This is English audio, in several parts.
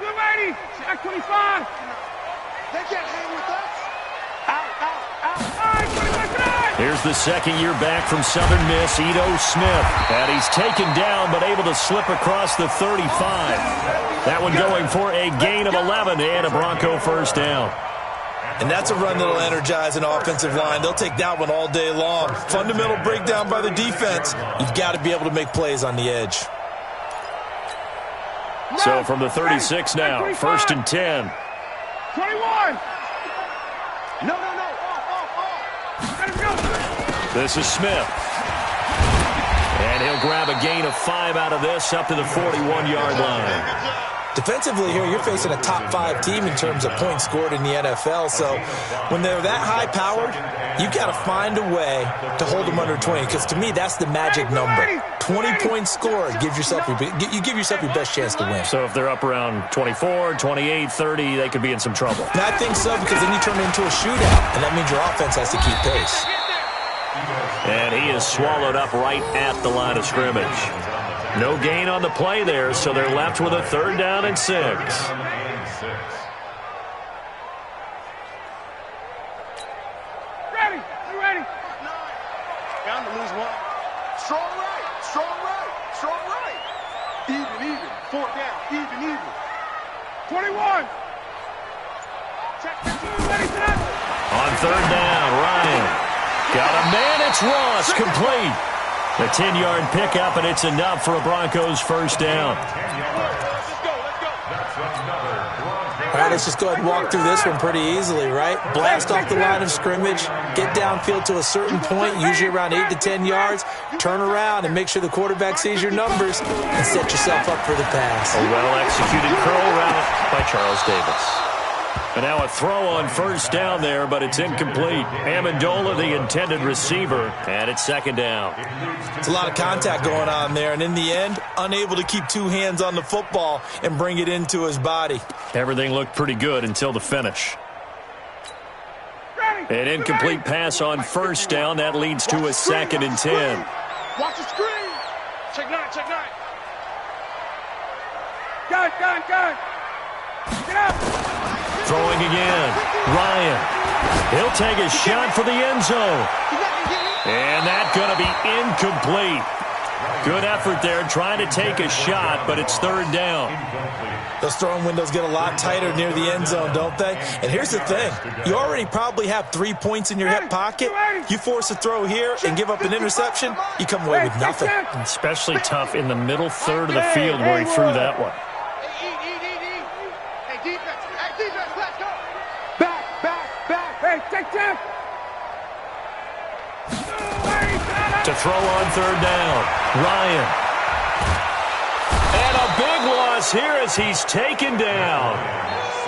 ready. Back 25. They can't hang with us. Here's the second year back from Southern Miss, Ito Smith. And he's taken down but able to slip across the 35. That one going for a gain of 11 and a Bronco first down. And that's a run that'll energize an offensive line. They'll take that one all day long. Fundamental breakdown by the defense. You've got to be able to make plays on the edge. So from the 36 now, first and 10. 21. No. This is Smith. And he'll grab a gain of 5 out of this up to the 41-yard line. Defensively here, you're facing a top-5 team in terms of points scored in the NFL. So when they're that high-powered, you've got to find a way to hold them under 20. Because to me, that's the magic number. 20 points scored, you give yourself your best chance to win. So if they're up around 24, 28, 30, they could be in some trouble. And I think so, because then you turn it into a shootout, and that means your offense has to keep pace. And he is swallowed up right at the line of scrimmage. No gain on the play there, so they're left with a 3rd down and 6. Ready? You ready? Bound to lose one. Strong right. Even. 4th down. Even. 21. Check 2. Ready, set. On 3rd down, Ryan. Got a man, it's Ross, complete. A 10-yard pickup, and it's enough for a Broncos first down. Let's go. All right, let's just go ahead and walk through this one pretty easily, right? Blast off the line of scrimmage, get downfield to a certain point, usually around 8 to 10 yards, turn around and make sure the quarterback sees your numbers and set yourself up for the pass. A well-executed curl route by Charles Davis. And now a throw on first down there, but it's incomplete. Amendola, the intended receiver, and it's 2nd down. It's a lot of contact going on there, and in the end, unable to keep 2 hands on the football and bring it into his body. Everything looked pretty good until the finish. An incomplete pass on first down. That leads to a 2nd and 10. Watch the screen. Check 9. Gun. Get up. Throwing again. Ryan. He'll take a shot for the end zone. And that's going to be incomplete. Good effort there trying to take a shot, but it's 3rd down. Those throwing windows get a lot tighter near the end zone, don't they? And here's the thing. You already probably have 3 points in your hip pocket. You force a throw here and give up an interception, you come away with nothing. Especially tough in the middle third of the field where he threw that one. Defense, let's go. Back. Hey, check. To throw on 3rd down, Ryan. And a big loss here as he's taken down.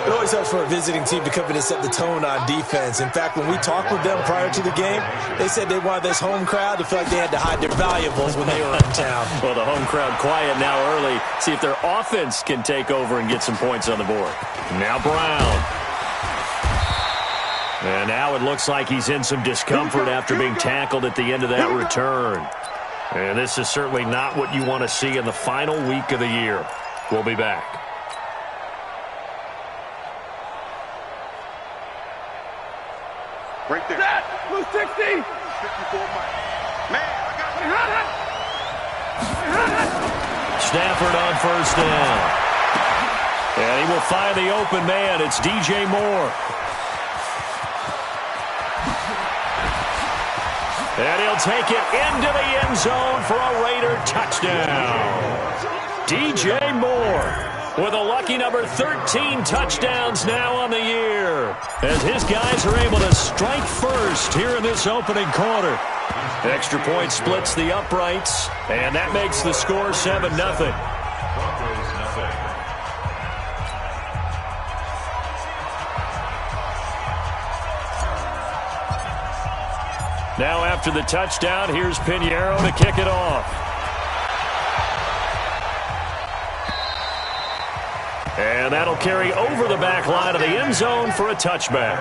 It always helps for a visiting team to come in and set the tone on defense. In fact, when we talked with them prior to the game, they said they wanted this home crowd to feel like they had to hide their valuables when they were in town. Well, the home crowd quiet now early. See if their offense can take over and get some points on the board. Now Brown. And now it looks like he's in some discomfort after being tackled at the end of that return. And this is certainly not what you want to see in the final week of the year. We'll be back. Right there. Blue 60. 54 miles. Man, I got you. Stafford on first down. And he will find the open man. It's DJ Moore. And he'll take it into the end zone for a Raider touchdown. DJ Moore with a lucky number 13 touchdowns now on the year, as his guys are able to strike first here in this opening quarter. Extra point splits the uprights, and that makes the score 7-0. Now after the touchdown, here's Pinheiro to kick it off. And that'll carry over the back line of the end zone for a touchback.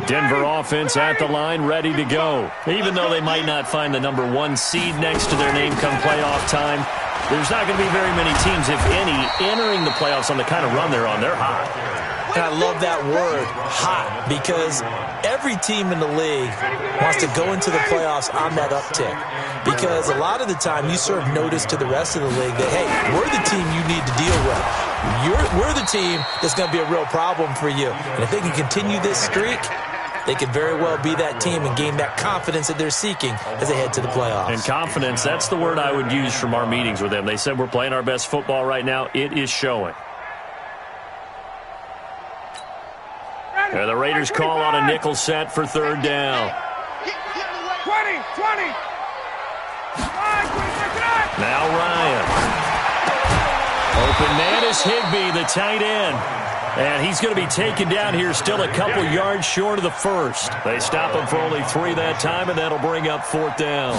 Denver offense at the line, ready to go. Even though they might not find the number 1 seed next to their name come playoff time, there's not going to be very many teams, if any, entering the playoffs on the kind of run they're on. They're hot. And I love that word, hot, because every team in the league wants to go into the playoffs on that uptick. Because a lot of the time you serve notice to the rest of the league that, hey, we're the team you need to deal with. We're the team that's going to be a real problem for you. And if they can continue this streak, they could very well be that team and gain that confidence that they're seeking as they head to the playoffs. And confidence, that's the word I would use from our meetings with them. They said we're playing our best football right now. It is showing. And the Raiders call on a nickel set for 3rd down. 20. Now Ryan. Open man is Higbee, the tight end. And he's going to be taken down here, still a couple yards short of the first. They stop him for only 3 that time, and that'll bring up 4th down.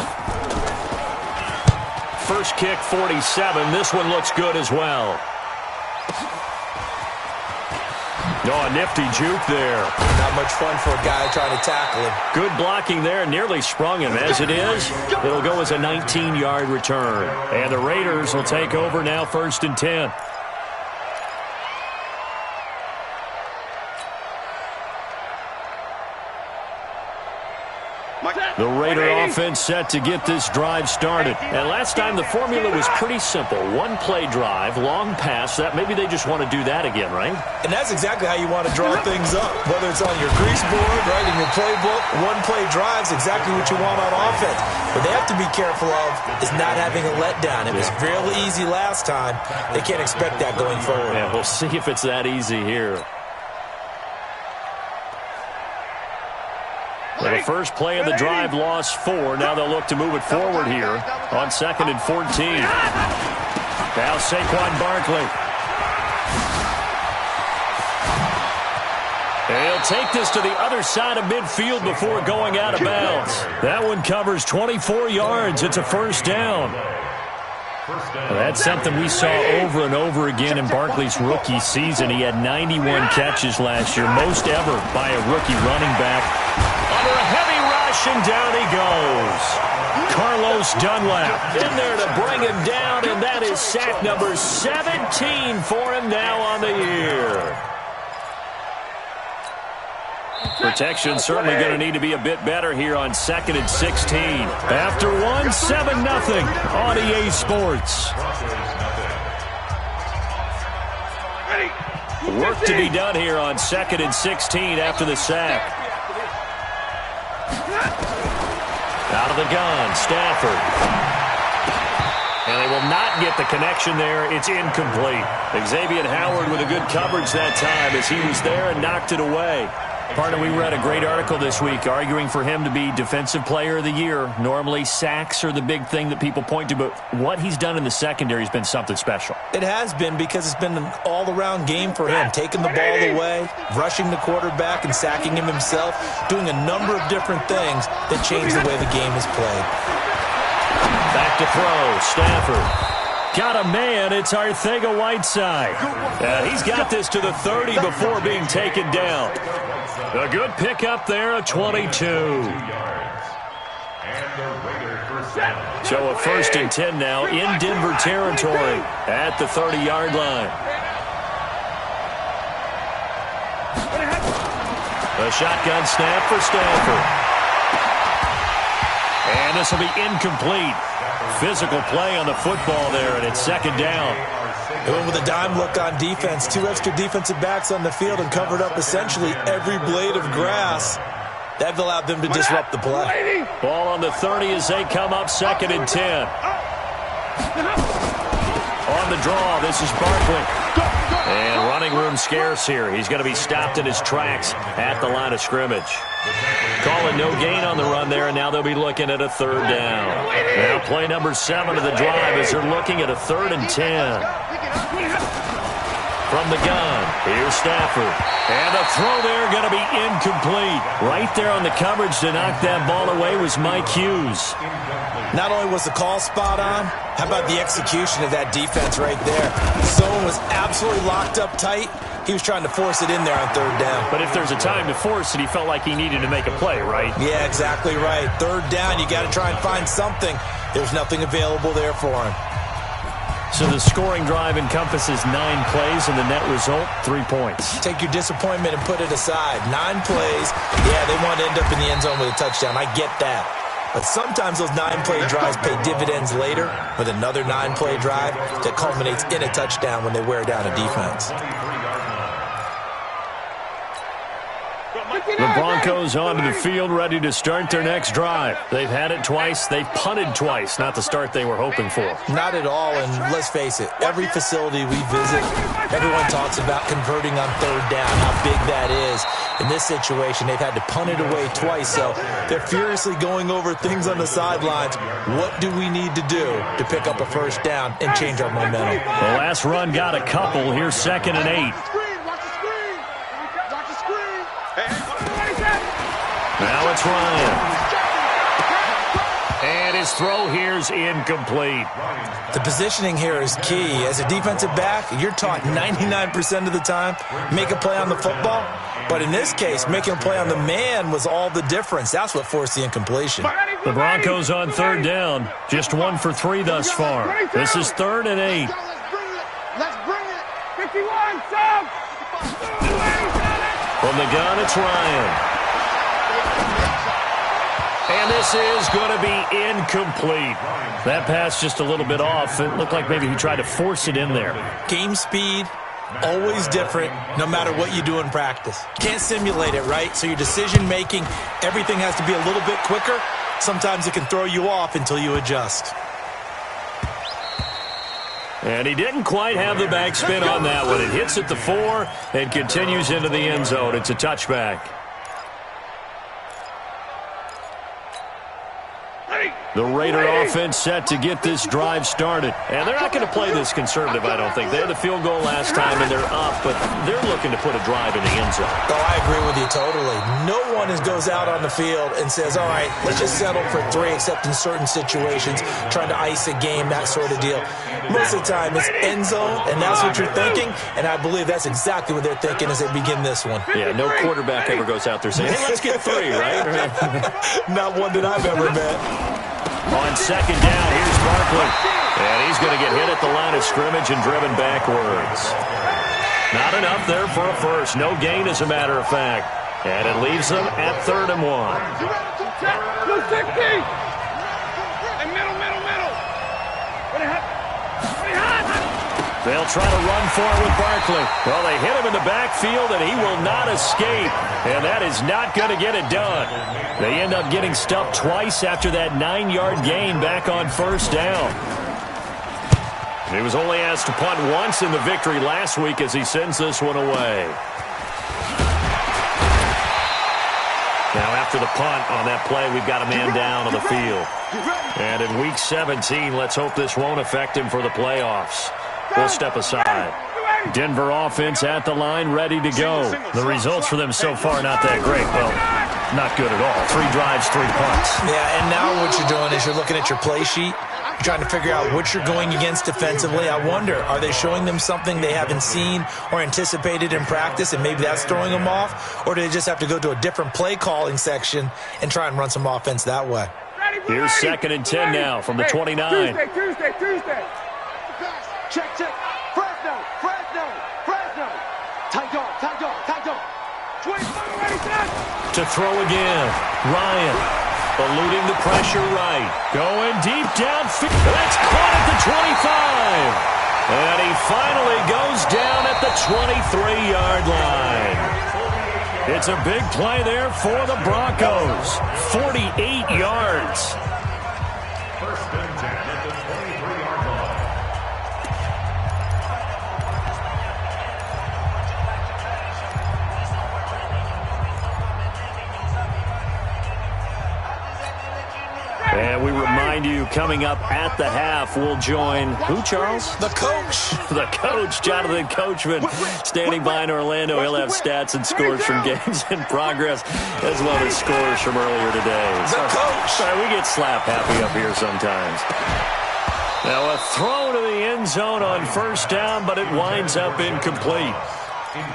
First kick, 47. This one looks good as well. Oh, a nifty juke there. Not much fun for a guy trying to tackle him. Good blocking there, nearly sprung him. As it is, it'll go as a 19-yard return. And the Raiders will take over now, 1st and 10. The Raider offense set to get this drive started. And last time the formula was pretty simple. 1-play drive, long pass. That maybe they just want to do that again, right? And that's exactly how you want to draw things up. Whether it's on your grease board, right, in your playbook, 1-play drive's exactly what you want on offense. What they have to be careful of is not having a letdown. It was fairly easy last time. They can't expect that going forward. Yeah, we'll see if it's that easy here. Well, the first play of the drive lost 4. Now they'll look to move it forward here on 2nd and 14. Now Saquon Barkley. And he'll take this to the other side of midfield before going out of bounds. That one covers 24 yards. It's a 1st down. Well, that's something we saw over and over again in Barkley's rookie season. He had 91 catches last year, most ever by a rookie running back. Under a heavy rush, and down he goes. Carlos Dunlap in there to bring him down, and that is sack number 17 for him now on the year. Protection certainly going to need to be a bit better here on 2nd and 16. After 1, 7-0 on EA Sports. Work to be done here on 2nd and 16 after the sack. Out of the gun, Stafford. And they will not get the connection there. It's incomplete. Xavier Howard with a good coverage that time as he was there and knocked it away. Partner, we read a great article this week arguing for him to be Defensive Player of the Year. Normally, sacks are the big thing that people point to, but what he's done in the secondary has been something special. It has been, because it's been an all-around game for him, taking the ball away, rushing the quarterback and sacking him himself, doing a number of different things that change the way the game is played. Back to throw, Stafford. Got a man, it's Arcega-Whiteside. He's got this to the 30 before being taken down. A good pickup there, a 22. So a 1st and 10 now in Denver territory at the 30-yard line. A shotgun snap for Stafford. And this will be incomplete. Physical play on the football there, and it's 2nd down. They went with a dime look on defense. 2 extra defensive backs on the field and covered up essentially every blade of grass. That allowed them to disrupt the play. Ball on the 30 as they come up 2nd and 10. On the draw, this is Barkley. And running room scarce here. He's going to be stopped in his tracks at the line of scrimmage. Calling no gain on the run there, and now they'll be looking at a 3rd down. Now play number 7 of the drive as they're looking at a 3rd and 10. From the gun, here's Stafford. And the throw there going to be incomplete. Right there on the coverage to knock that ball away was Mike Hughes. Not only was the call spot on, how about the execution of that defense right there? Zone was absolutely locked up tight. He was trying to force it in there on third down. But if there's a time to force it, he felt like he needed to make a play, right? Yeah, exactly right. Third down, you got to try and find something. There's nothing available there for him. So the scoring drive encompasses 9 plays, and the net result, 3 points. Take your disappointment and put it aside. 9 plays. Yeah, they want to end up in the end zone with a touchdown. I get that. But sometimes those 9-play drives pay dividends later with another 9-play drive that culminates in a touchdown when they wear down a defense. The Broncos onto the field, ready to start their next drive. They've had it twice. They've punted twice. Not the start they were hoping for. Not at all, and let's face it, every facility we visit, everyone talks about converting on third down, how big that is. In this situation, they've had to punt it away twice, so they're furiously going over things on the sidelines. What do we need to do to pick up a first down and change our momentum? The last run got a couple. Here's 2nd and 8. Now it's Ryan. And his throw here's incomplete. The positioning here is key. As a defensive back, you're taught 99% of the time, make a play on the football. But in this case, making a play on the man was all the difference. That's what forced the incompletion. The Broncos on third down. Just 1 for 3 thus far. This is 3rd and 8. Let's bring it. 51, sub. From the gun, it's Ryan. And this is going to be incomplete. That pass just a little bit off. It looked like maybe he tried to force it in there. Game speed, always different, no matter what you do in practice. Can't simulate it, right? So your decision-making, everything has to be a little bit quicker. Sometimes it can throw you off until you adjust. And he didn't quite have the backspin on that one. It hits at the 4 and continues into the end zone. It's a touchback. The Raider offense set to get this drive started. And they're not going to play this conservative, I don't think. They had the field goal last time, and they're up, but they're looking to put a drive in the end zone. Oh, I agree with you totally. No one goes out on the field and says, all right, let's just settle for 3, except in certain situations, trying to ice a game, that sort of deal. Most of the time, it's end zone, and that's what you're thinking, and I believe that's exactly what they're thinking as they begin this one. Yeah, no quarterback ever goes out there saying, hey, let's get 3, right? Not one that I've ever met. On 2nd down, here's Barkley. And he's going to get hit at the line of scrimmage and driven backwards. Not enough there for a first. No gain, as a matter of fact. And it leaves them at 3rd and 1. They'll try to run for it with Barkley. Well, they hit him in the backfield, and he will not escape. And that is not going to get it done. They end up getting stuffed twice after that 9-yard gain back on 1st down. He was only asked to punt once in the victory last week as he sends this one away. Now, after the punt on that play, we've got a man down on the field. And in Week 17, let's hope this won't affect him for the playoffs. We'll step aside. Denver offense at the line, ready to go. The results for them so far, not that great. Well, not good at all. 3 drives, 3 punts. Yeah, and now what you're doing is you're looking at your play sheet, trying to figure out what you're going against defensively. I wonder, are they showing them something they haven't seen or anticipated in practice, and maybe that's throwing them off? Or do they just have to go to a different play calling section and try and run some offense that way? Here's 2nd and 10 now from the 29. Tuesday. Check. Fresno. Tight dog. 25 ready, set. To throw again. Ryan eluding the pressure right. Going deep downfield. That's caught at the 25. And he finally goes down at the 23-yard line. It's a big play there for the Broncos. 48 yards. First and 10 at the 23-yard line. And we remind you, coming up at the half, we'll join who, Charles? The coach. The coach, Jonathan Coachman, standing by in Orlando. He'll have stats and scores from games in progress, as well as scores from earlier today. The coach. Sorry, we get slap happy up here sometimes. Now a throw to the end zone on 1st down, but it winds up incomplete.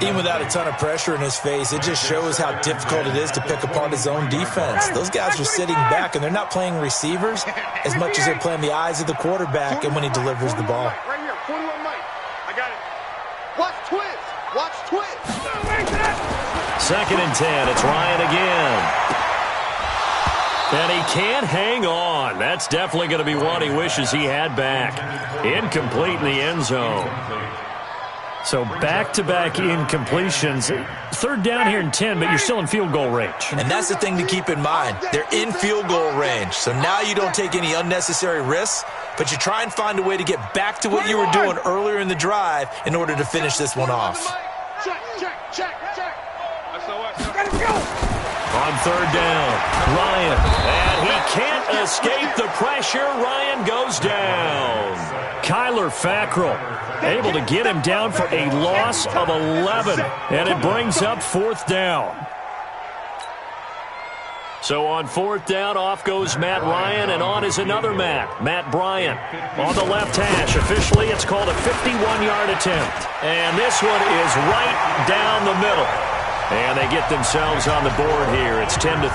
Even without a ton of pressure in his face, it just shows how difficult it is to pick apart his own defense. Those guys are sitting back, and they're not playing receivers as much as they're playing the eyes of the quarterback and when he delivers the ball. Right here, 41 Mike. I got it. Watch twist. Watch twist. 2nd and 10. It's Ryan again. And he can't hang on. That's definitely going to be one he wishes he had back. Incomplete in the end zone. So back-to-back incompletions. 3rd down here and 10, but you're still in field goal range. And that's the thing to keep in mind. They're in field goal range. So now you don't take any unnecessary risks, but you try and find a way to get back to what you were doing earlier in the drive in order to finish this one off. Check, check, check, check. On 3rd down, Ryan. And he can't escape the pressure. Ryan goes down. Kyler Fackrell able to get him down for a loss of 11. And it brings up 4th down. So on 4th down, off goes Matt Ryan, and on is another Matt Bryant. On the left hash, officially it's called a 51-yard attempt. And this one is right down the middle. And they get themselves on the board here. It's 10-3.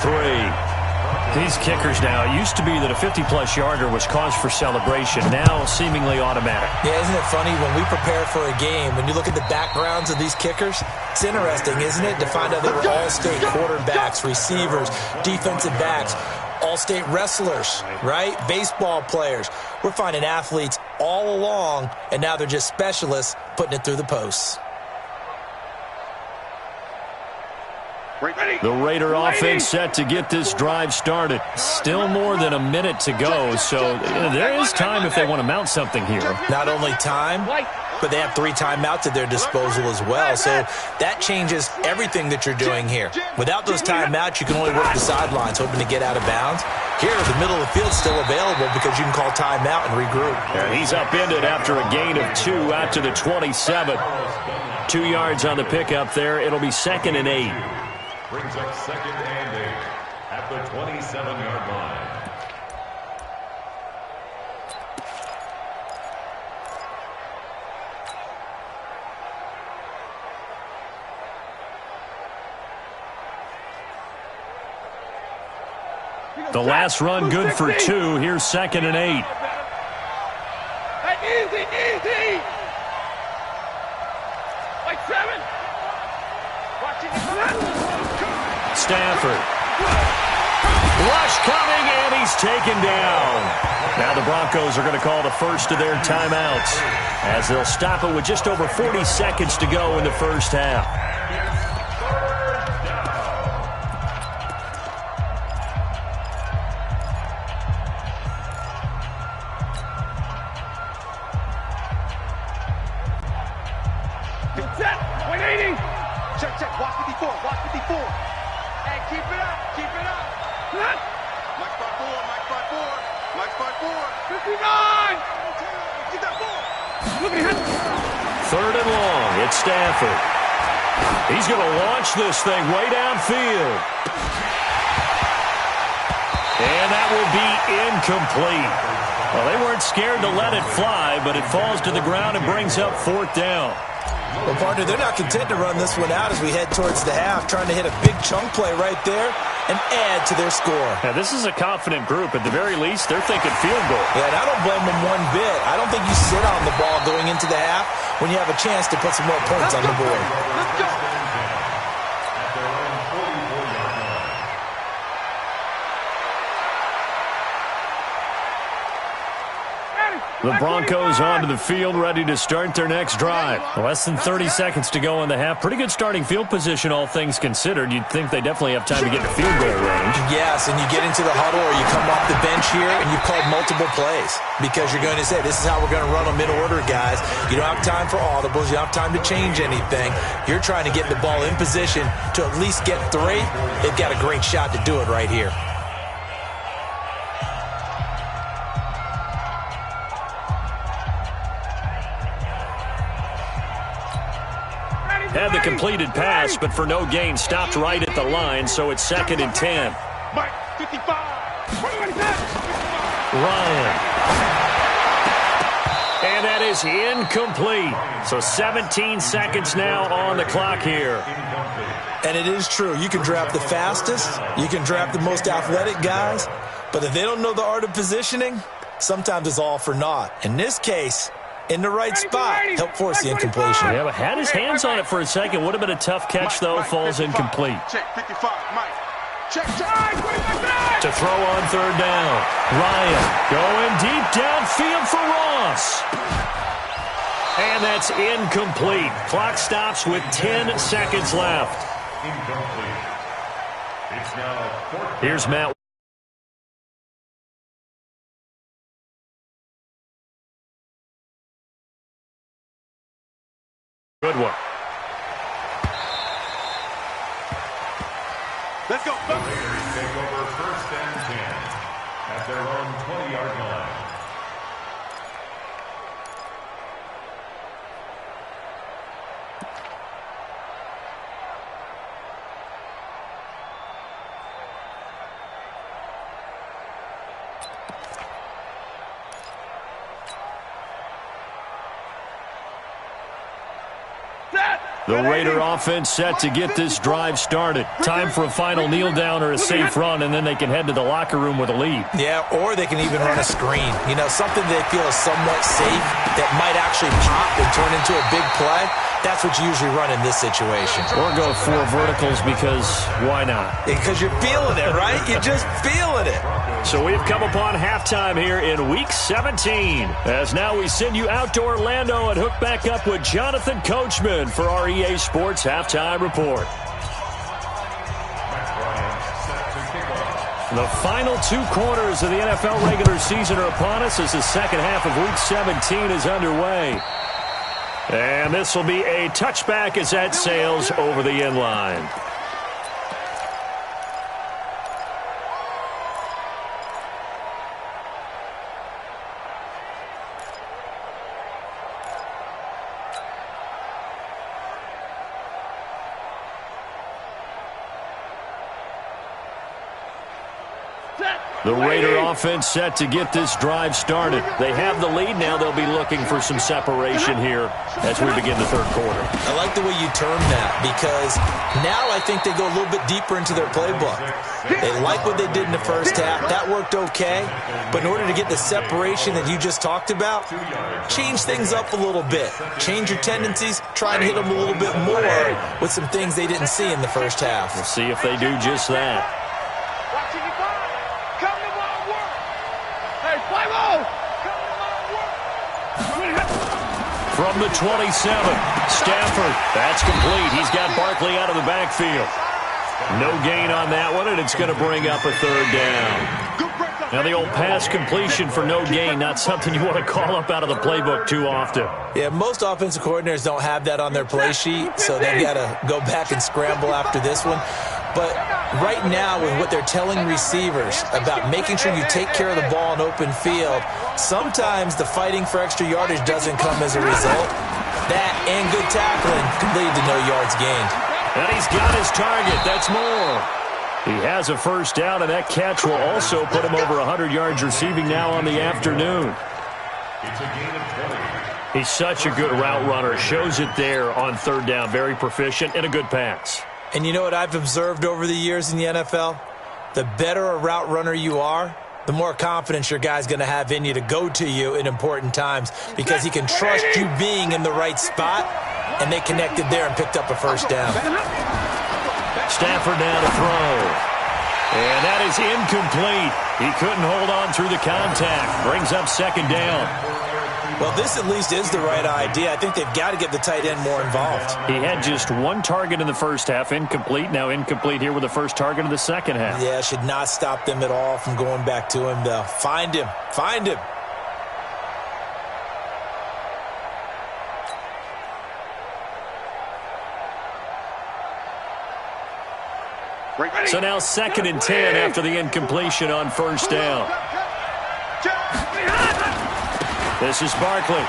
These kickers now, it used to be that a 50-plus yarder was cause for celebration. Now seemingly automatic. Yeah, isn't it funny when we prepare for a game, when you look at the backgrounds of these kickers, it's interesting, isn't it, to find out they were all-state quarterbacks, receivers, defensive backs, all-state wrestlers, right? Baseball players. We're finding athletes all along, and now they're just specialists putting it through the posts. The Raider offense set to get this drive started. Still more than a minute to go, so there is time if they want to mount something here. Not only time, but they have 3 timeouts at their disposal as well, so that changes everything that you're doing here. Without those timeouts, you can only work the sidelines, hoping to get out of bounds. Here, the middle of the field's still available because you can call timeout and regroup. And he's upended after a gain of 2 out to the 27. 2 yards on the pickup there. It'll be 2nd and 8. Brings up 2nd and 8 at the 27-yard line. The last run good for 2. Here's 2nd and 8. Easy, easy. Like 7. Watch it. Stafford. Rush coming, and he's taken down. Now the Broncos are going to call the first of their timeouts as they'll stop it with just over 40 seconds to go in the first half. Set. 180. Check, check. Watch 54. Watch 54. Hey, keep it up. Keep it up. Cut. Mike spot 4. Mike spot 4. Mike spot 4. 59. Get that ball. Look at him. 3rd and long. It's Stafford. He's going to launch this thing way downfield. And that will be incomplete. Well, they weren't scared to let it fly, but it falls to the ground and brings up 4th down. Well, partner, they're not content to run this one out as we head towards the half, trying to hit a big chunk play right there and add to their score. Now, this is a confident group. At the very least, they're thinking field goal. Yeah, and I don't blame them one bit. I don't think you sit on the ball going into the half when you have a chance to put some more points on the board. Let's go. The Broncos onto the field, ready to start their next drive. Less than 30 seconds to go in the half. Pretty good starting field position, all things considered. You'd think they definitely have time to get to field goal range. Yes, and you get into the huddle or you come off the bench here and you've called multiple plays because you're going to say, this is how we're going to run them in order, guys. You don't have time for audibles. You don't have time to change anything. You're trying to get the ball in position to at least get 3. They've got a great shot to do it right here. Had the completed pass, but for no gain, stopped right at the line, so it's 2nd and 10. Mike, 55. Ryan. And that is incomplete. So 17 seconds now on the clock here. And it is true. You can draft the fastest. You can draft the most athletic guys. But if they don't know the art of positioning, sometimes it's all for naught. In this case, in the right spot, help force the incompletion. Yeah, but had his hands on it for a second. Would have been a tough catch, though. Falls incomplete. Check 55, Mike. Check. To throw on third down. Ryan going deep downfield for Ross. And that's incomplete. Clock stops with 10 seconds left. Incomplete. It's now Here's Matt. Good one. Let's go. The Raiders take over 1st and 10 at their own 20-yard line. The Raider offense set to get this drive started. Time for a final kneel down or a safe run, and then they can head to the locker room with a lead. Yeah, or they can even run a screen. You know, something they feel is somewhat safe that might actually pop and turn into a big play. That's what you usually run in this situation. Or go 4 verticals because why not? Because you're feeling it, right? You're just feeling it. So we've come upon halftime here in Week 17. As now we send you out to Orlando and hook back up with Jonathan Coachman for our EA Sports Halftime Report. The final 2 quarters of the NFL regular season are upon us as the second half of Week 17 is underway. And this will be a touchback as that sails over the end line. The Raider offense set to get this drive started. They have the lead now. They'll be looking for some separation here as we begin the third quarter. I like the way you term that because now I think they go a little bit deeper into their playbook. They like what they did in the first half. That worked okay. But in order to get the separation that you just talked about, change things up a little bit. Change your tendencies. Try and hit them a little bit more with some things they didn't see in the first half. We'll see if they do just that. From the 27, Stafford. That's complete. He's got Barkley out of the backfield. No gain on that one, and it's going to bring up a third down. Now, the old pass completion for no gain, not something you want to call up out of the playbook too often. Yeah, most offensive coordinators don't have that on their play sheet, so they've got to go back and scramble after this one. But right now, with what they're telling receivers about making sure you take care of the ball in open field, sometimes the fighting for extra yardage doesn't come as a result. That and good tackling can lead to no yards gained. And he's got his target. That's more. He has a first down, and that catch will also put him over 100 yards receiving now on the afternoon. It's a gain of 20. He's such a good route runner. Shows it there on third down. Very proficient and a good pass. And you know what I've observed over the years in the NFL? The better a route runner you are, the more confidence your guy's going to have in you to go to you in important times because he can trust you being in the right spot, and they connected there and picked up a first down. Stafford down to throw. And that is incomplete. He couldn't hold on through the contact. Brings up second down. Well, this at least is the right idea. I think they've got to get the tight end more involved. He had just 1 target in the first half, incomplete. Now incomplete here with the first target of the second half. Yeah, should not stop them at all from going back to him, though. Find him. Find him. So now 2nd and 10 after the incompletion on first down. This is Barkley.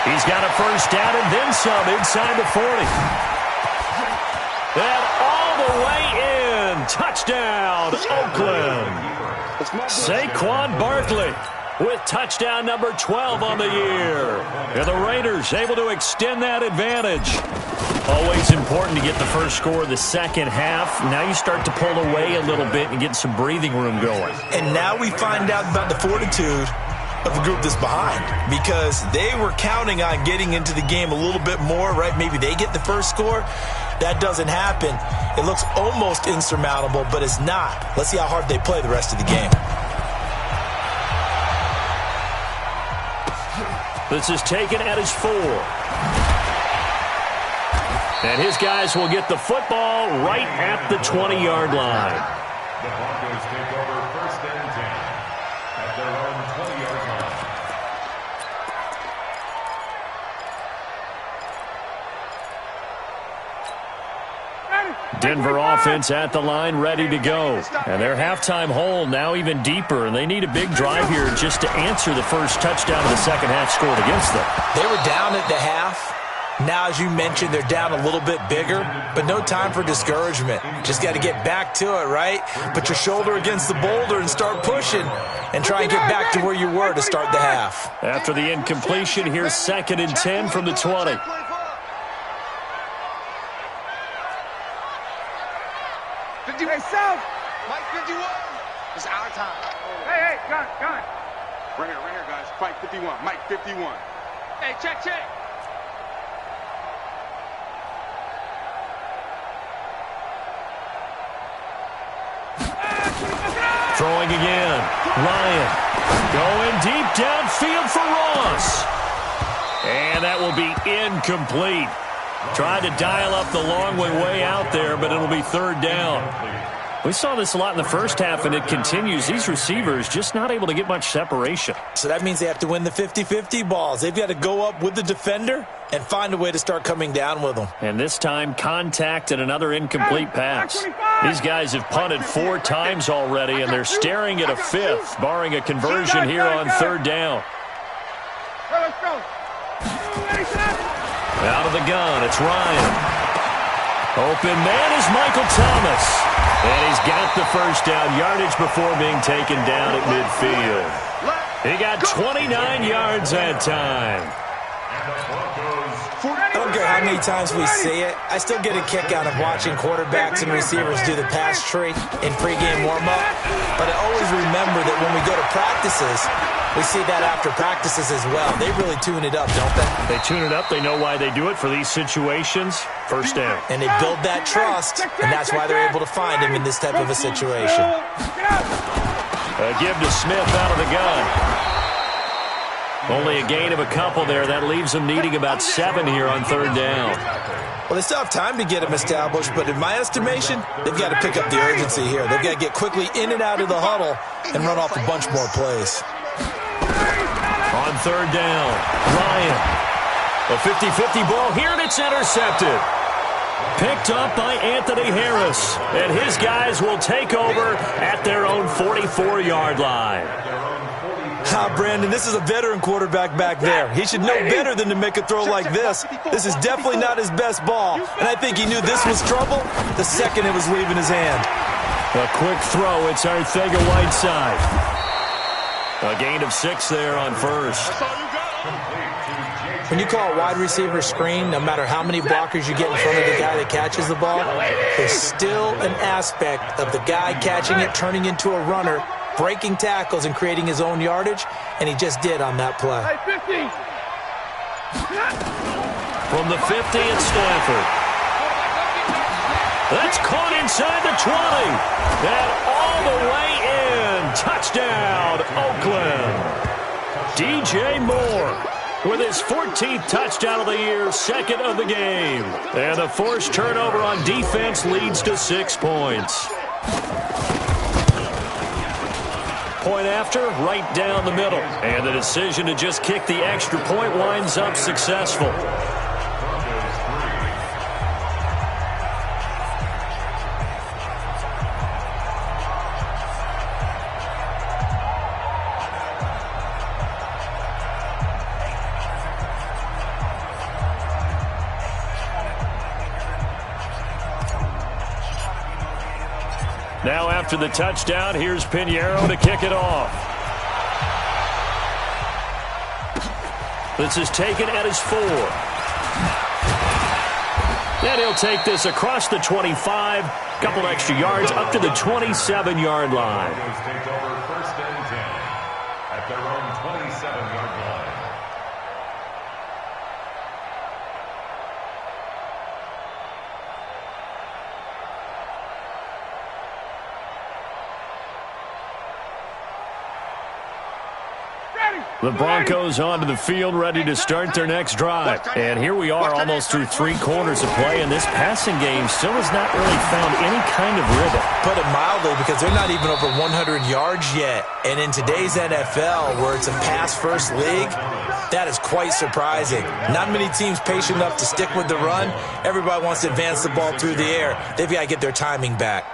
He's got a first down and then some inside the 40. And all the way in. Touchdown, Oakland. Saquon Barkley. with touchdown number 12 on the year. And the Raiders able to extend that advantage. Always important to get the first score of the second half. Now you start to pull away a little bit and get some breathing room going. And now we find out about the fortitude of the group that's behind, because they were counting on getting into the game a little bit more, right? Maybe they get the first score. That doesn't happen. It looks almost insurmountable, but it's not. Let's see how hard they play the rest of the game. This is taken at his 4. And his guys will get the football right at the 20-yard line. The Broncos take over 1st and 10 at their own 20-yard line. Denver offense at the line, ready to go. And their halftime hole now even deeper, and they need a big drive here just to answer the first touchdown of the second half scored against them. They were down at the half. Now, as you mentioned, they're down a little bit bigger, but no time for discouragement. Just got to get back to it, right? Put your shoulder against the boulder and start pushing and try and get back to where you were to start the half. After the incompletion, here's 2nd and 10 from the 20. Hey, South! Mike 51. It's our time. Hey, gun. Right here, guys. Fight 51. Mike 51. Hey, check. Throwing again. Ryan going deep downfield for Ross. And that will be incomplete. Tried to dial up the long way out there, but it'll be 3rd down. We saw this a lot in the first half, and it continues. These receivers just not able to get much separation. So that means they have to win the 50-50 balls. They've got to go up with the defender and find a way to start coming down with them. And this time, contact and another incomplete pass. These guys have punted 4 times already, and they're staring at a 5th, barring a conversion here on 3rd down. Let's go. Out of the gun, it's Ryan. Open man is Michael Thomas. And he's got the first down yardage before being taken down at midfield. He got 29 yards that time. I don't care how many times we see it, I still get a kick out of watching quarterbacks and receivers do the pass tree in pregame warm-up. But I always remember that when we go to practices, we see that after practices as well. They really tune it up, don't they? They tune it up. They know why they do it for these situations. First down. And they build that trust, and that's why they're able to find him in this type of a situation. A give to Smith out of the gun. Only a gain of a couple there. That leaves them needing about 7 here on 3rd down. Well, they still have time to get him established, but in my estimation, they've got to pick up the urgency here. They've got to get quickly in and out of the huddle and run off a bunch more plays. On 3rd down, Ryan. A 50-50 ball here, and it's intercepted. Picked up by Anthony Harris. And his guys will take over at their own 44-yard line. Brandon, this is a veteran quarterback back there. He should know better than to make a throw like this. This is definitely not his best ball. And I think he knew this was trouble the second it was leaving his hand. A quick throw. It's Arcega-Whiteside. A gain of 6 there on 1st. When you call a wide receiver screen, no matter how many blockers you get in front of the guy that catches the ball, there's still an aspect of the guy catching it, turning into a runner, breaking tackles and creating his own yardage, and he just did on that play. From the 50, it's Stafford. That's caught inside the 20. And all the way in. Touchdown, Oakland. DJ Moore with his 14th touchdown of the year, 2nd of the game. And the forced turnover on defense leads to 6 points. Point after, right down the middle. And the decision to just kick the extra point winds up successful. Now after the touchdown, here's Pinheiro to kick it off. This is taken at his 4. And he'll take this across the 25, couple extra yards up to the 27-yard line. Take over first and 10 at their own 27-yard line. The Broncos onto the field, ready to start their next drive. And here we are almost through 3 quarters of play, and this passing game still has not really found any kind of rhythm. Put it mildly, because they're not even over 100 yards yet. And in today's NFL, where it's a pass-first league, that is quite surprising. Not many teams patient enough to stick with the run. Everybody wants to advance the ball through the air. They've got to get their timing back.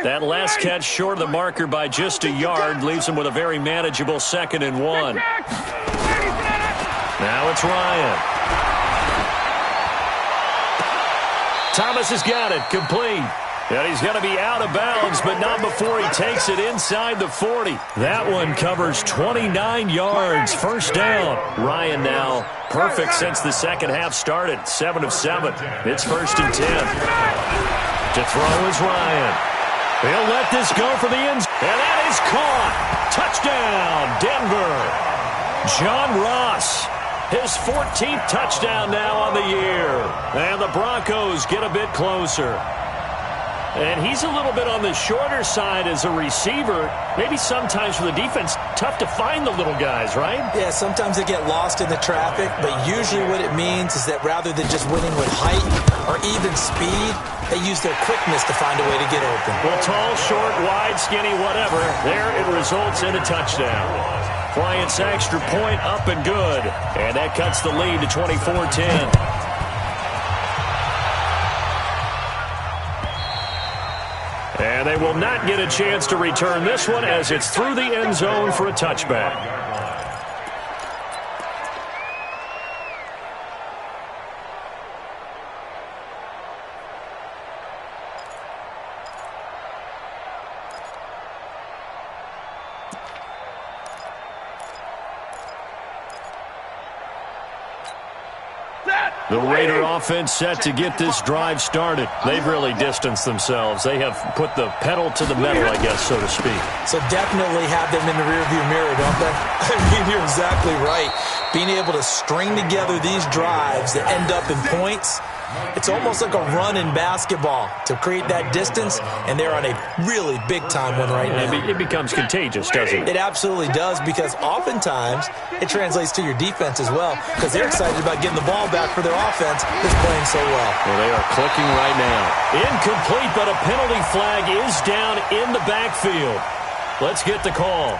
That last catch short of the marker by just a yard leaves him with a very manageable 2nd and 1. Now it's Ryan. Thomas has got it, complete. And he's going to be out of bounds, but not before he takes it inside the 40. That one covers 29 yards, first down. Ryan now perfect since the second half started, 7 of 7. It's 1st and 10. To throw is Ryan. He'll let this go for the end zone. And that is caught. Touchdown, Denver. John Ross, his 14th touchdown now on the year. And the Broncos get a bit closer. And he's a little bit on the shorter side as a receiver. Maybe sometimes for the defense, tough to find the little guys, right? Yeah, sometimes they get lost in the traffic, but usually what it means is that rather than just winning with height or even speed, they use their quickness to find a way to get open. Well, tall, short, wide, skinny, whatever. There it results in a touchdown. Bryant's extra point up and good. And that cuts the lead to 24-10. And they will not get a chance to return this one as it's through the end zone for a touchback. The Raider offense set to get this drive started. They've really distanced themselves. They have put the pedal to the metal, I guess, so to speak. So definitely have them in the rearview mirror, don't they? I mean, you're exactly right. Being able to string together these drives that end up in points, it's almost like a run in basketball to create that distance, and they're on a really big-time one right now. It becomes contagious, doesn't it? It absolutely does, because oftentimes it translates to your defense as well, because they're excited about getting the ball back for their offense that's playing so well. Well, they are clicking right now. Incomplete, but a penalty flag is down in the backfield. Let's get the call.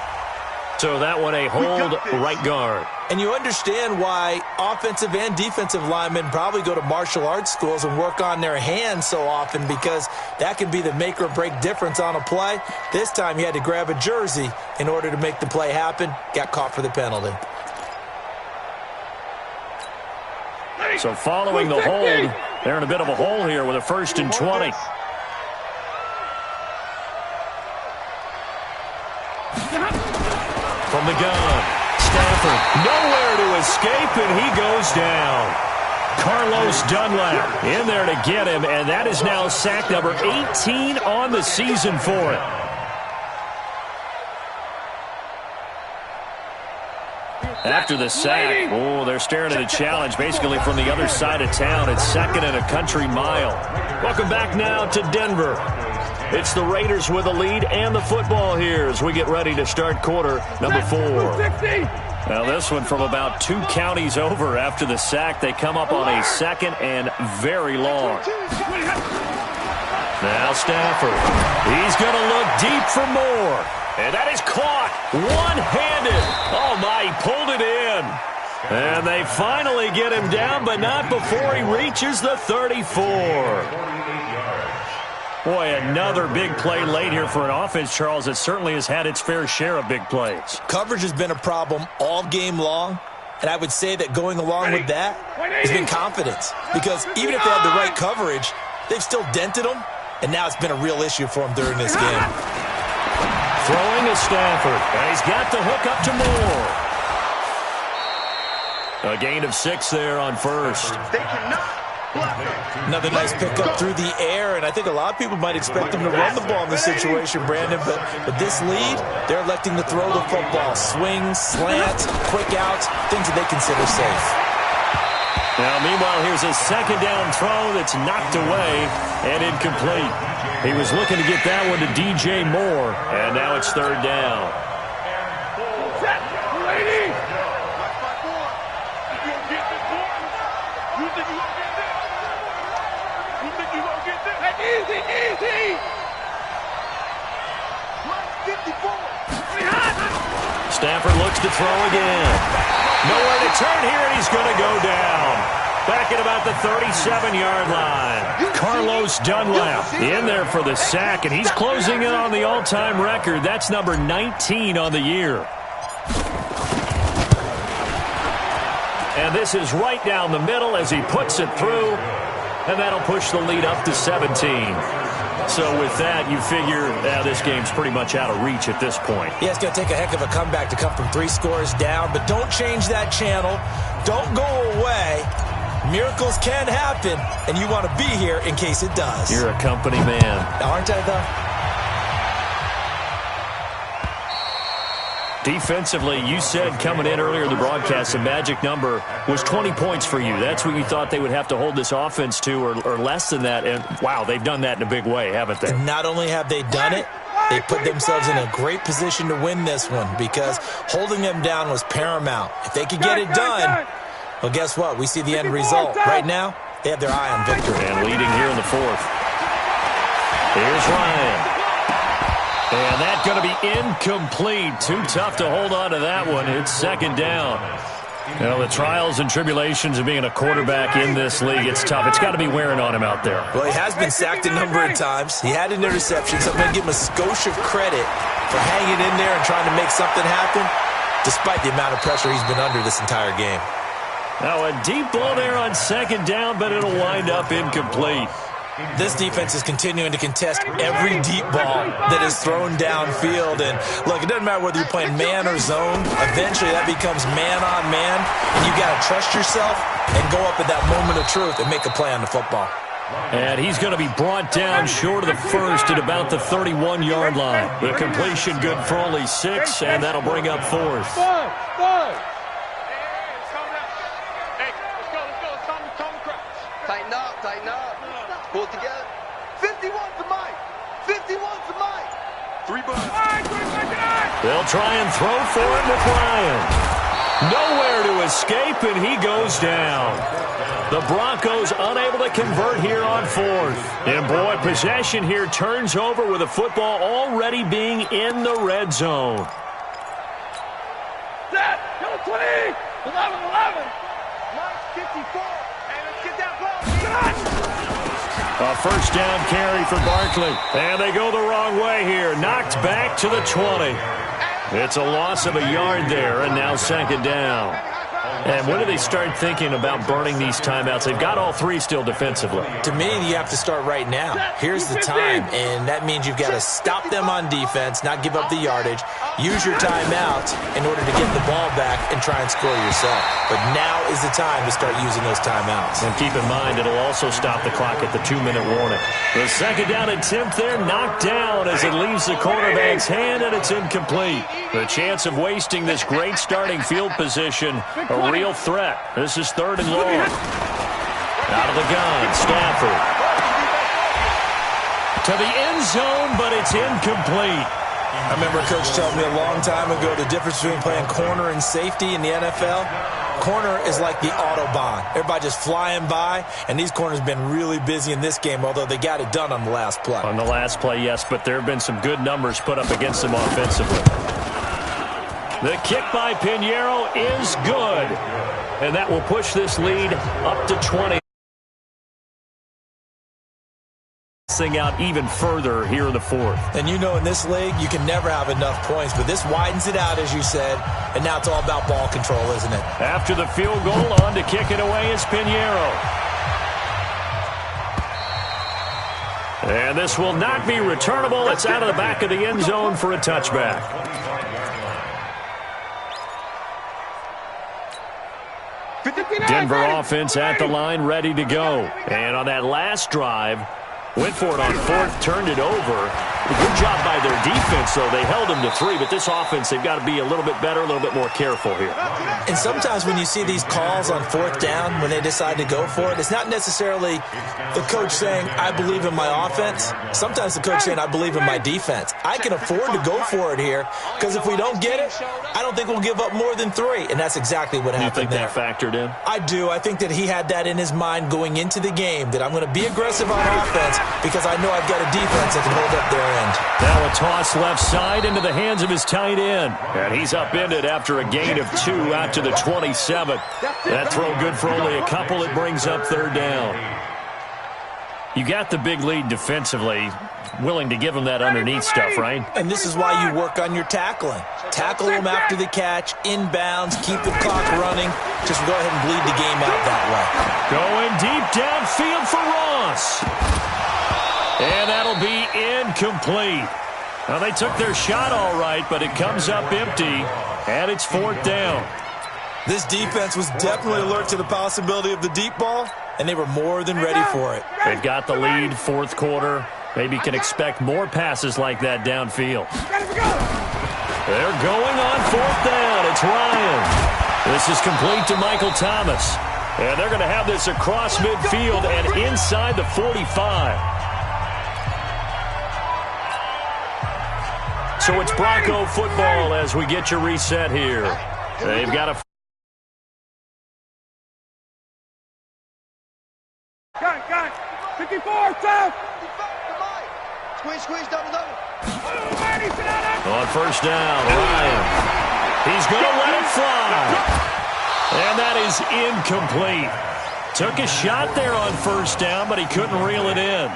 So that one a hold right guard. And you understand why offensive and defensive linemen probably go to martial arts schools and work on their hands so often, because that can be the make or break difference on a play. This time he had to grab a jersey in order to make the play happen. Got caught for the penalty. So following the hold, they're in a bit of a hole here with a 1st and 20. From the gun, Stafford nowhere to escape, and he goes down. Carlos Dunlap in there to get him, and that is now sack number 18 on the season for it. After the sack, they're staring at a challenge basically from the other side of town. It's 2nd and a country mile. Welcome back now to Denver. It's the Raiders with the lead and the football here as we get ready to start quarter number 4. Now this one from about 2 counties over after the sack. They come up on a 2nd and very long. Now Stafford. He's going to look deep for more. And that is caught one-handed. Oh, my, he pulled it in. And they finally get him down, but not before he reaches the 34. Boy, another big play late here for an offense, Charles, that certainly has had its fair share of big plays. Coverage has been a problem all game long, And I would say that going along with that has been confidence. Because even if they had the right coverage, they've still dented them. And now it's been a real issue for them during this game. Throwing is Stafford. And he's got the hook up to Moore. A gain of 6 there on first. They cannot block them. Another nice pickup through the air, and I think a lot of people might expect them to run the ball in this situation, Brandon, but with this lead, they're electing to throw the football. Swings, slants, quick outs, things that they consider safe. Now, meanwhile, here's a second down throw that's knocked away and incomplete. He was looking to get that one to DJ Moore, and now it's third down. Easy! Stafford looks to throw again. Nowhere to turn here, and he's going to go down. Back at about the 37-yard line. Carlos Dunlap in there for the sack, and he's closing in on the all-time record. That's number 19 on the year. And this is right down the middle as he puts it through, and that'll push the lead up to 17. So with that, you figure this game's pretty much out of reach at this point. Yeah, it's going to take a heck of a comeback to come from 3 scores down, but don't change that channel. Don't go away. Miracles can happen, and you want to be here in case it does. You're a company man. Aren't I, though? Defensively, you said coming in earlier in the broadcast, the magic number was 20 points for you. That's what you thought they would have to hold this offense to, or less than that. And, wow, they've done that in a big way, haven't they? And not only have they done it, they put themselves in a great position to win this one because holding them down was paramount. If they could get it done, well, guess what? We see the end result. Right now, they have their eye on victory. And leading here in the 4th. Here's Ryan. And that's going to be incomplete. Too tough to hold on to that one. It's second down. You know, the trials and tribulations of being a quarterback in this league, it's tough. It's got to be wearing on him out there. Well, he has been sacked a number of times. He had an interception, so I'm going to give him a skosh of credit for hanging in there and trying to make something happen, despite the amount of pressure he's been under this entire game. Now, a deep ball there on second down, but it'll wind up incomplete. This defense is continuing to contest every deep ball that is thrown downfield. And, look, it doesn't matter whether you're playing man or zone. Eventually, that becomes man-on-man, and you got to trust yourself and go up at that moment of truth and make a play on the football. And he's going to be brought down short of the first at about the 31-yard line. The completion good for only 6, and that'll bring up 4th. Tighten up. Pull it together. 51 for Mike. 51 for Mike. 3 bucks. They'll try and throw for him with Ryan. Nowhere to escape, and he goes down. The Broncos unable to convert here on 4th. And, boy, possession here turns over with the football already being in the red zone. Set. Go 20. 11. Mike, 54. Hey, let's get that ball. A first down carry for Barkley. And they go the wrong way here. Knocked back to the 20. It's a loss of a yard there, and now second down. And when do they start thinking about burning these timeouts? They've got all 3 still defensively. To me, you have to start right now. Here's the time, and that means you've got to stop them on defense, not give up the yardage, use your timeout in order to get the ball back and try and score yourself. But now is the time to start using those timeouts. And keep in mind, it'll also stop the clock at the 2-minute warning. The second down attempt there knocked down as it leaves the quarterback's hand, and it's incomplete. The chance of wasting this great starting field position, a real threat. This is 3rd and long. Out of the gun, Stafford. To the end zone, but it's incomplete. I remember a coach telling me a long time ago the difference between playing corner and safety in the NFL. Corner is like the Autobahn. Everybody just flying by, and these corners have been really busy in this game, although they got it done on the last play. On the last play, yes, but there have been some good numbers put up against them offensively. The kick by Pinheiro is good, and that will push this lead up to 20. thing out even further here in the fourth. And you know in this league, you can never have enough points, but this widens it out, as you said, and now it's all about ball control, isn't it? After the field goal, on to kick it away is Pinheiro. And this will not be returnable. It's out of the back of the end zone for a touchback. Denver offense at the line, ready to go. And on that last drive, went for it on fourth, turned it over. Good job by their defense, though. They held them to 3, but this offense, they've got to be a little bit better, a little bit more careful here. And sometimes when you see these calls on fourth down, when they decide to go for it, it's not necessarily the coach saying, I believe in my offense. Sometimes the coach saying, I believe in my defense. I can afford to go for it here, because if we don't get it, I don't think we'll give up more than 3. And that's exactly what happened there. You think that factored in? I do. I think that he had that in his mind going into the game, that I'm going to be aggressive on offense because I know I've got a defense that can hold up their end. Now a toss left side into the hands of his tight end. And he's upended after a gain of 2 out to the 27. That throw good for only a couple. It brings up third down. You got the big lead defensively. Willing to give him that underneath stuff, right? And this is why you work on your tackling. Tackle him after the catch, inbounds, keep the clock running. Just go ahead and bleed the game out that way. Going deep downfield for Ross. And that'll be incomplete. Now, they took their shot all right, but it comes up empty, and it's fourth down. This defense was definitely alert to the possibility of the deep ball, and they were more than ready for it. They've got the lead, fourth quarter. Maybe can expect more passes like that downfield. They're going on fourth down. It's Ryan. This is complete to Michael Thomas. And they're going to have this across midfield and inside the 45. So it's Bronco football as we get you reset here. They've got a... Got it. 54, South. Squeeze, double. On first down, Ryan. He's going to let it fly. And that is incomplete. Took a shot there on first down, but he couldn't reel it in.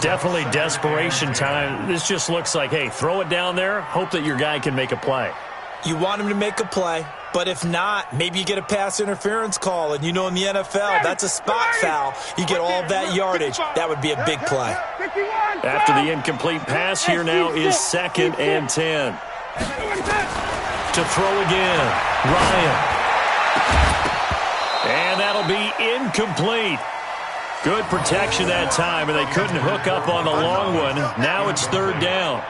Definitely desperation time. This just looks like, hey, throw it down there, hope that your guy can make a play. You want him to make a play, but if not, maybe you get a pass interference call, and you know in the NFL, that's a spot foul. You get all that yardage. That would be a big play. After the incomplete pass, here now is 2nd and 10. To throw again, Ryan. And that'll be incomplete. Good protection that time, and they couldn't hook up on the long one. Now it's third down.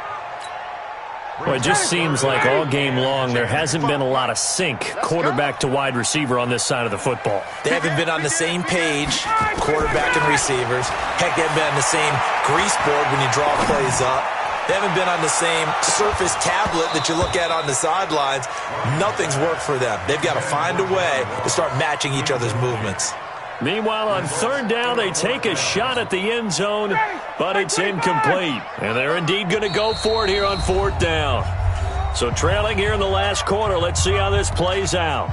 Well, it just seems like all game long there hasn't been a lot of sync quarterback to wide receiver on this side of the football. They haven't been on the same page, quarterback and receivers. Heck, they haven't been on the same grease board when you draw plays up. They haven't been on the same Surface tablet that you look at on the sidelines. Nothing's worked for them. They've got to find a way to start matching each other's movements. Meanwhile, on third down, they take a shot at the end zone, but it's incomplete. And they're indeed going to go for it here on fourth down. So trailing here in the last quarter, let's see how this plays out.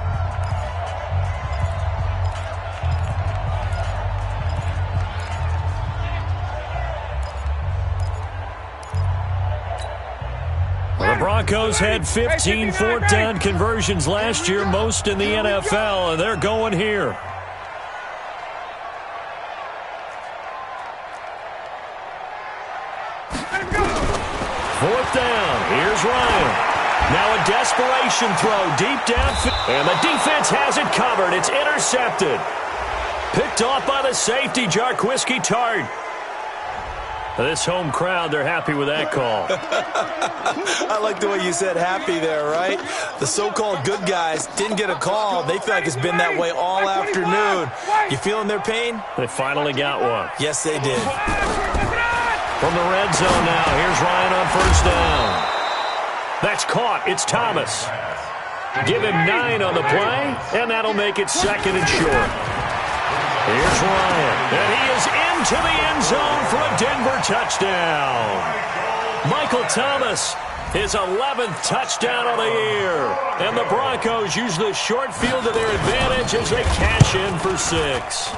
The Broncos had 15 fourth down conversions last year, most in the NFL, and they're going here. Fourth down. Here's Ryan. Now a desperation throw deep downfield. And the defense has it covered. It's intercepted. Picked off by the safety, Jarquiski Tart. This home crowd, they're happy with that call. I like the way you said happy there, right? The so-called good guys didn't get a call. They feel like it's been that way all afternoon. You feeling their pain? They finally got one. Yes, they did. From the red zone now, here's Ryan on first down. That's caught. It's Thomas. Give him 9 on the play, and that'll make it 2nd and short. Here's Ryan, and he is into the end zone for a Denver touchdown. Michael Thomas, his 11th touchdown of the year. And the Broncos use the short field to their advantage as they cash in for 6.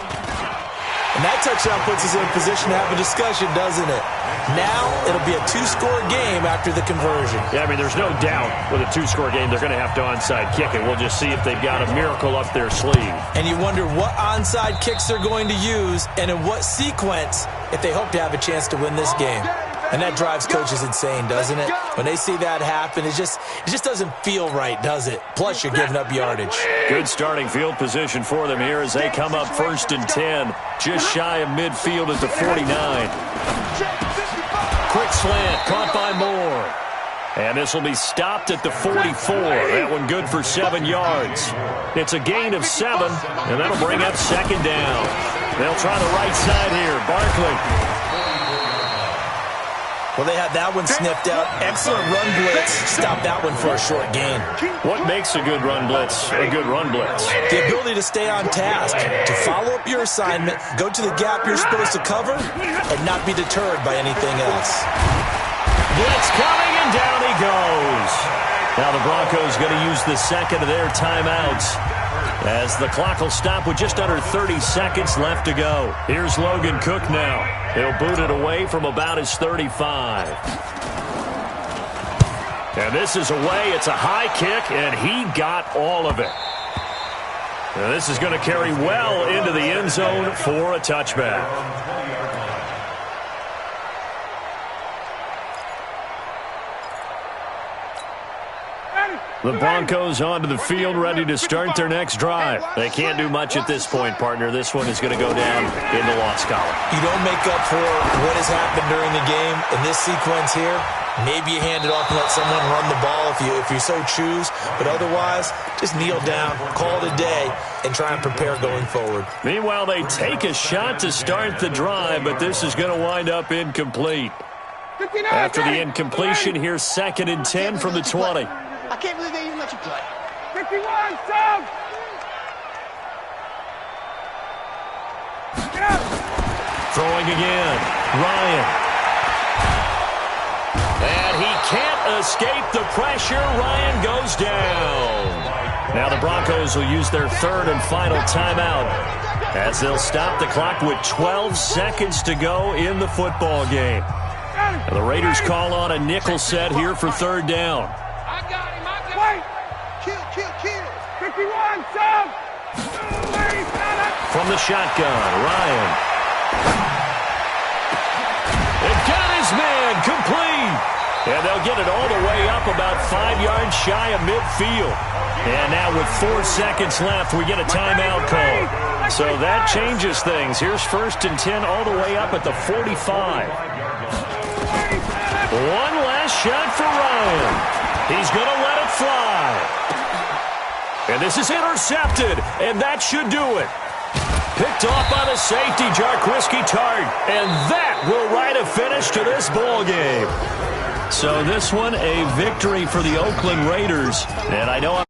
And that touchdown puts us in a position to have a discussion, doesn't it? Now it'll be a two-score game after the conversion. Yeah, I mean, there's no doubt with a two-score game they're going to have to onside kick it. We'll just see if they've got a miracle up their sleeve. And you wonder what onside kicks they're going to use and in what sequence if they hope to have a chance to win this game. And that drives coaches insane, doesn't it? When they see that happen, it just doesn't feel right, does it? Plus, you're giving up yardage. Good starting field position for them here as they come up 1st and 10, just shy of midfield at the 49. Quick slant, caught by Moore. And this will be stopped at the 44. That one good for 7 yards. It's a gain of 7, and that'll bring up 2nd down. They'll try the right side here. Barkley. Well, they had that one sniffed out. Excellent run blitz. Stop that one for a short gain. What makes a good run blitz a good run blitz? The ability to stay on task, to follow up your assignment, go to the gap you're supposed to cover, and not be deterred by anything else. Blitz coming, and down he goes. Now the Broncos going to use the second of their timeouts as the clock will stop with just under 30 seconds left to go. Here's Logan Cook now. He'll boot it away from about his 35. And this is away. It's a high kick, and he got all of it. Now this is going to carry well into the end zone for a touchback. The Broncos onto the field, ready to start their next drive. They can't do much at this point, partner. This one is going to go down in the loss column. You don't make up for what has happened during the game. In this sequence here, maybe you hand it off and let someone run the ball if you so choose. But otherwise, just kneel down, call it a day, and try and prepare going forward. Meanwhile, they take a shot to start the drive, but this is going to wind up incomplete. After the incompletion, here's 2nd and 10 from the 20. I can't believe they even let you play. 51, sub! Get up! Throwing again. Ryan. And he can't escape the pressure. Ryan goes down. Now the Broncos will use their 3rd and final timeout as they'll stop the clock with 12 seconds to go in the football game. Now the Raiders call on a nickel set here for 3rd down. Wait! Kill! 51, sub! From the shotgun, Ryan. They've got his man complete. And they'll get it all the way up about 5 yards shy of midfield. And now with 4 seconds left, we get a timeout call. So that changes things. Here's 1st and 10 all the way up at the 45. One last shot for Ryan. He's going to let it fly. And this is intercepted, and that should do it. Picked off by the safety, Jarquiski Tart. And that will write a finish to this ball game. So this one, a victory for the Oakland Raiders. And I know